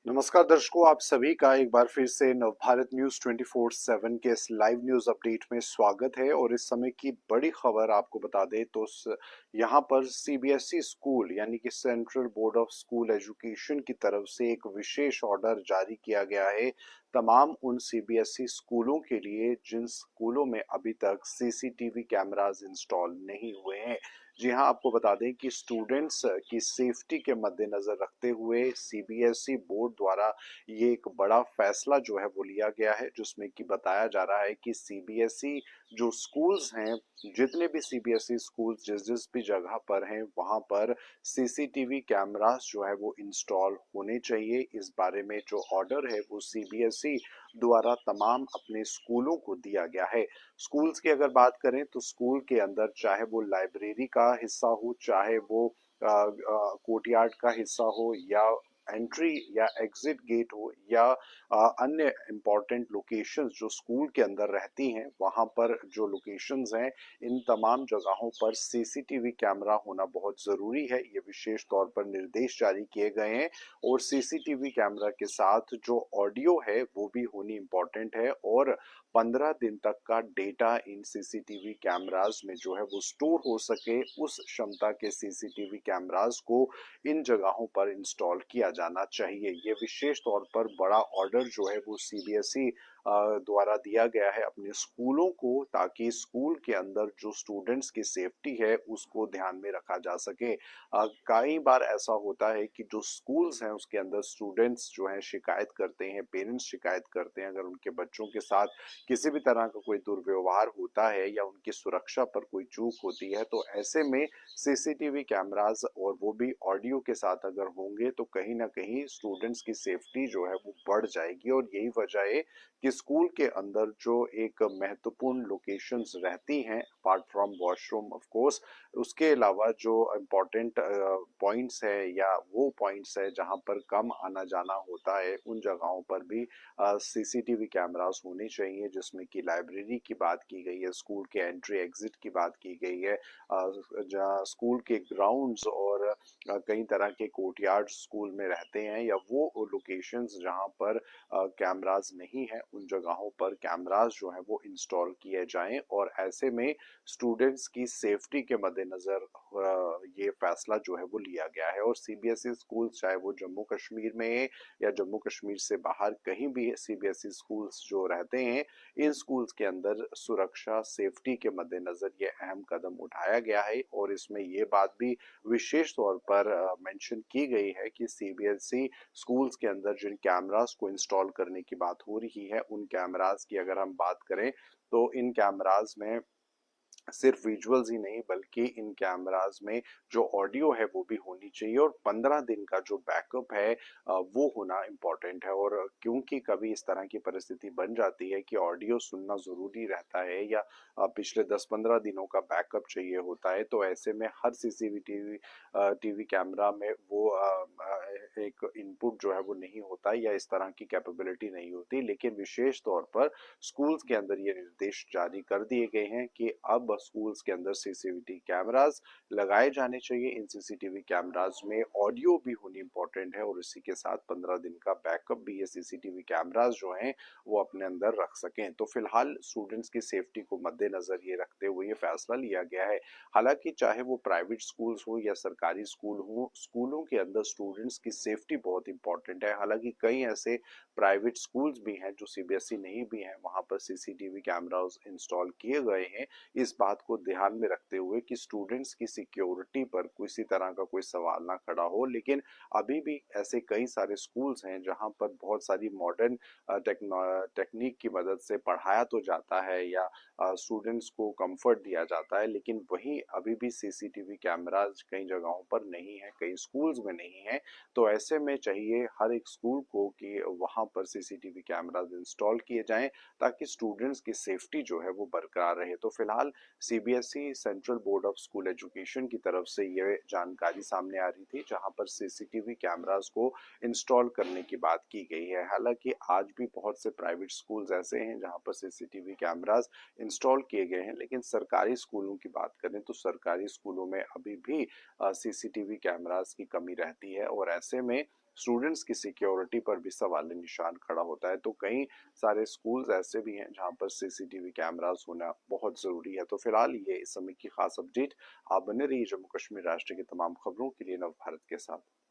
नमस्कार दर्शकों, आप सभी का एक बार फिर से नवभारत न्यूज 24/7 के इस लाइव न्यूज अपडेट में स्वागत है। और इस समय की बड़ी खबर आपको बता दें तो यहाँ पर सीबीएसई स्कूल यानी कि central board of school education की तरफ से एक विशेष ऑर्डर जारी किया गया है तमाम उन सीबीएसई स्कूलों के लिए जिन स्कूलों में अभी तक सीसीटीवी कैमरास इंस्टॉल नहीं हुए हैं। जी हाँ, आपको बता दें कि स्टूडेंट्स की सेफ्टी के मद्देनजर रखते हुए सीबीएसई बोर्ड द्वारा ये एक बड़ा फैसला जो है वो लिया गया है, जिसमें कि बताया जा रहा है कि सीबीएसई जो स्कूल्स हैं, जितने भी सीबीएसई स्कूल्स जिस जिस भी जगह पर हैं वहां पर सीसीटीवी कैमरास जो है वो इंस्टॉल होने चाहिए। इस बारे में जो ऑर्डर है वो सीबीएसई द्वारा तमाम अपने स्कूलों को दिया गया है। स्कूल्स की अगर बात करें तो स्कूल के अंदर चाहे वो लाइब्रेरी का हिस्सा हो, चाहे वो कोर्टयार्ड का हिस्सा हो, या एंट्री या एग्जिट गेट हो, या अन्य इम्पोर्टेंट लोकेशंस जो स्कूल के अंदर रहती हैं वहां पर जो लोकेशंस हैं, इन तमाम जगहों पर सीसीटीवी कैमरा होना बहुत ज़रूरी है। ये विशेष तौर पर निर्देश जारी किए गए हैं। और सीसीटीवी कैमरा के साथ जो ऑडियो है वो भी होनी इम्पोर्टेंट है। और 15 दिन तक का डेटा इन सीसीटीवी कैमरास में जो है वो स्टोर हो सके, उस क्षमता के सीसीटीवी कैमरास को इन जगहों पर इंस्टॉल किया जाना चाहिए। ये विशेष तौर पर बड़ा ऑर्डर जो है वो सीबीएसई द्वारा दिया गया है अपने स्कूलों को, ताकि स्कूल के अंदर जो स्टूडेंट्स की सेफ्टी है उसको ध्यान में रखा जा सके। कई बार ऐसा होता है कि जो स्कूल्स हैं उसके अंदर स्टूडेंट्स जो हैं शिकायत करते हैं, पेरेंट्स शिकायत करते हैं अगर उनके बच्चों के साथ किसी भी तरह का कोई दुर्व्यवहार होता है या उनकी सुरक्षा पर कोई चूक होती है। तो ऐसे में सीसीटीवी कैमरास और वो भी ऑडियो के साथ अगर होंगे तो कहीं ना कहीं स्टूडेंट्स की सेफ्टी जो है वो बढ़ जाएगी। और यही वजह है कि स्कूल के अंदर जो एक महत्वपूर्ण लोकेशंस रहती हैं apart from washroom of course, उसके अलावा जो इम्पोर्टेंट पॉइंट्स है या वो पॉइंट्स है जहां पर कम आना जाना होता है, उन जगहों पर भी सीसीटीवी कैमरास होने चाहिए। जिसमें कि लाइब्रेरी की बात की गई है, स्कूल के एंट्री एग्जिट की बात की गई है, जहाँ स्कूल के ग्राउंड्स और कई तरह के कोर्टयार्ड स्कूल में रहते हैं, या वो लोकेशंस जहाँ पर कैमरास नहीं है, उन जगहों पर कैमरास जो है वो इंस्टॉल किए जाएं। और ऐसे में स्टूडेंट्स की सेफ्टी के मद्देनजर ये फैसला जो है वो लिया गया है। और सीबीएसई स्कूल चाहे वो जम्मू कश्मीर में या जम्मू कश्मीर से बाहर कहीं भी सीबीएसई स्कूल्स जो रहते हैं, इन स्कूल्स के अंदर सुरक्षा सेफ्टी के मद्देनजर ये अहम कदम उठाया गया है। और इसमें ये बात भी विशेष तौर पर मेंशन की गई है कि सीबीएसई स्कूल्स के अंदर जिन कैमरास को इंस्टॉल करने की बात हो रही है, उन कैमरास की अगर हम बात करें तो इन कैमरास में सिर्फ विजुअल्स ही नहीं बल्कि इन कैमरास में जो ऑडियो है वो भी होनी चाहिए। और 15 दिन का जो बैकअप है वो होना इम्पोर्टेंट है। और क्योंकि कभी इस तरह की परिस्थिति बन जाती है कि ऑडियो सुनना ज़रूरी रहता है, या पिछले 10-15 दिनों का बैकअप चाहिए होता है, तो ऐसे में हर सीसीटीवी टीवी कैमरा में वो एक इनपुट जो है वो नहीं होता, या इस तरह की कैपेबिलिटी नहीं होती। लेकिन विशेष तौर पर स्कूल्स के अंदर ये निर्देश जारी कर दिए गए हैं कि अब स्कूल्स के अंदर सीसीटीवी कैमरास लगाए जाने चाहिए। इन सीसीटीवी कैमरास में ऑडियो भी होनी इंपॉर्टेंट है, और इसी के साथ 15 दिन का बैकअप भी ये सीसीटीवी कैमरास जो हैं वो अपने अंदर रख सकें। तो फिलहाल स्टूडेंट्स की सेफ्टी को मद्देनजर ये रखते हुए ये फैसला लिया गया है। हालांकि चाहे वो प्राइवेट स्कूल्स हो या सरकारी स्कूल हो, स्कूलों के अंदर स्टूडेंट्स की सेफ्टी बहुत इंपॉर्टेंट है। हालांकि कई ऐसे प्राइवेट स्कूल्स भी हैं जो सीबीएसई नहीं भी हैं, वहां पर सीसीटीवी कैमरास इंस्टॉल किए गए हैं। इस बात को ध्यान में रखते हुए कि स्टूडेंट्स की सिक्योरिटी पर किसी तरह का कोई सवाल ना खड़ा हो। लेकिन अभी भी ऐसे कई सारे स्कूल्स हैं जहां पर बहुत सारी मॉडर्न टेक्निक की मदद से पढ़ाया तो जाता है, या स्टूडेंट्स को कंफर्ट दिया जाता है, लेकिन वहीं अभी भी सीसीटीवी कैमरास कई जगहों पर नहीं है, कई स्कूल्स में नहीं है। तो ऐसे में चाहिए हर एक स्कूल को कि वहां पर सीसीटीवी कैमरास इंस्टॉल किए जाएं, ताकि स्टूडेंट्स की सेफ्टी जो है वो बरकरार रहे। तो फिलहाल CBSE central board of school education की तरफ से ये जानकारी सामने आ रही थी, जहां पर सीसीटीवी कैमरास को इंस्टॉल करने की बात की गई है। हालांकि आज भी बहुत से प्राइवेट स्कूल्स ऐसे हैं जहां पर सीसीटीवी कैमरास इंस्टॉल किए गए हैं, लेकिन सरकारी स्कूलों की बात करें तो सरकारी स्कूलों में अभी भी सीसीटीवी कैमरास की कमी रहती है। और ऐसे में स्टूडेंट्स की सिक्योरिटी पर भी सवाल निशान खड़ा होता है। तो कई सारे स्कूल्स ऐसे भी हैं जहां पर सीसीटीवी कैमरास होना बहुत ज़रूरी है। तो फिलहाल ये इस समय की खास अपडेट। आप बने रहिए जम्मू कश्मीर राष्ट्र की तमाम खबरों के लिए नव भारत के साथ।